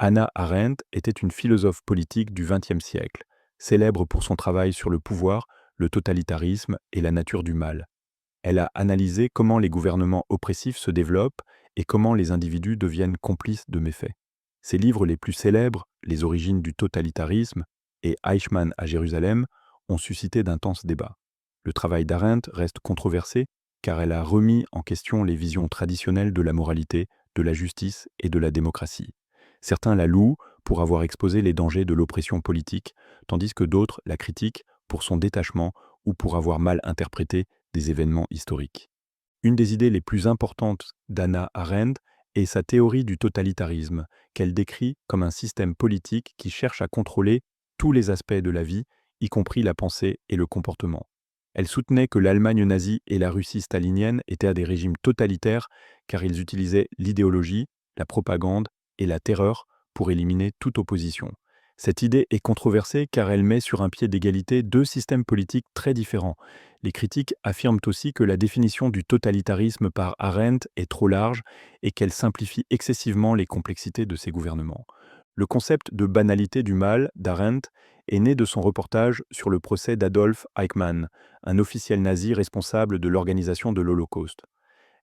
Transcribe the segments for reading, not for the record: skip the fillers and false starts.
Hannah Arendt était une philosophe politique du XXe siècle, célèbre pour son travail sur le pouvoir, le totalitarisme et la nature du mal. Elle a analysé comment les gouvernements oppressifs se développent et comment les individus deviennent complices de méfaits. Ses livres les plus célèbres, Les origines du totalitarisme et Eichmann à Jérusalem, ont suscité d'intenses débats. Le travail d'Arendt reste controversé car elle a remis en question les visions traditionnelles de la moralité, de la justice et de la démocratie. Certains la louent pour avoir exposé les dangers de l'oppression politique, tandis que d'autres la critiquent pour son détachement ou pour avoir mal interprété des événements historiques. Une des idées les plus importantes d'Hannah Arendt est sa théorie du totalitarisme, qu'elle décrit comme un système politique qui cherche à contrôler tous les aspects de la vie, y compris la pensée et le comportement. Elle soutenait que l'Allemagne nazie et la Russie stalinienne étaient des régimes totalitaires car ils utilisaient l'idéologie, la propagande et la terreur pour éliminer toute opposition. Cette idée est controversée car elle met sur un pied d'égalité deux systèmes politiques très différents. Les critiques affirment aussi que la définition du totalitarisme par Arendt est trop large et qu'elle simplifie excessivement les complexités de ces gouvernements. Le concept de banalité du mal d'Arendt est né de son reportage sur le procès d'Adolf Eichmann, un officiel nazi responsable de l'organisation de l'Holocauste.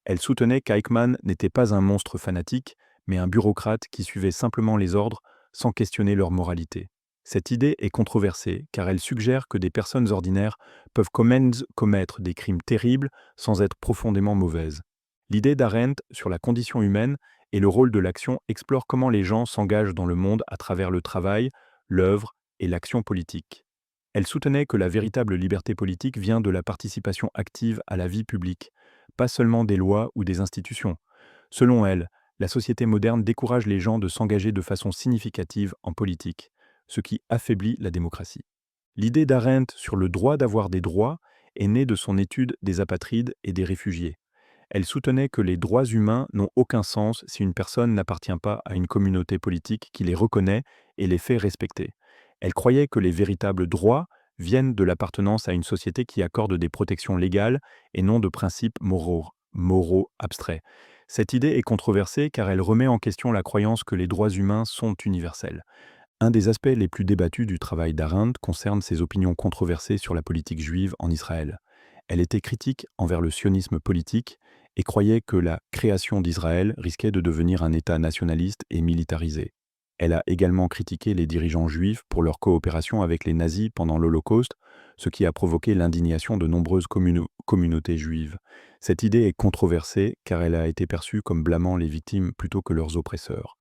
Elle soutenait qu'Eichmann n'était pas un monstre fanatique, mais un bureaucrate qui suivait simplement les ordres sans questionner leur moralité. Cette idée est controversée car elle suggère que des personnes ordinaires peuvent commettre des crimes terribles sans être profondément mauvaises. L'idée d'Arendt sur la condition humaine et le rôle de l'action explore comment les gens s'engagent dans le monde à travers le travail, l'œuvre et l'action politique. Elle soutenait que la véritable liberté politique vient de la participation active à la vie publique, pas seulement des lois ou des institutions. Selon elle, la société moderne décourage les gens de s'engager de façon significative en politique, ce qui affaiblit la démocratie. L'idée d'Arendt sur le droit d'avoir des droits est née de son étude des apatrides et des réfugiés. Elle soutenait que les droits humains n'ont aucun sens si une personne n'appartient pas à une communauté politique qui les reconnaît et les fait respecter. Elle croyait que les véritables droits viennent de l'appartenance à une société qui accorde des protections légales et non de principes moraux abstraits. Cette idée est controversée car elle remet en question la croyance que les droits humains sont universels. Un des aspects les plus débattus du travail d'Arendt concerne ses opinions controversées sur la politique juive en Israël. Elle était critique envers le sionisme politique et croyait que la création d'Israël risquait de devenir un État nationaliste et militarisé. Elle a également critiqué les dirigeants juifs pour leur coopération avec les nazis pendant l'Holocauste, ce qui a provoqué l'indignation de nombreuses communautés juives. Cette idée est controversée car elle a été perçue comme blâmant les victimes plutôt que leurs oppresseurs.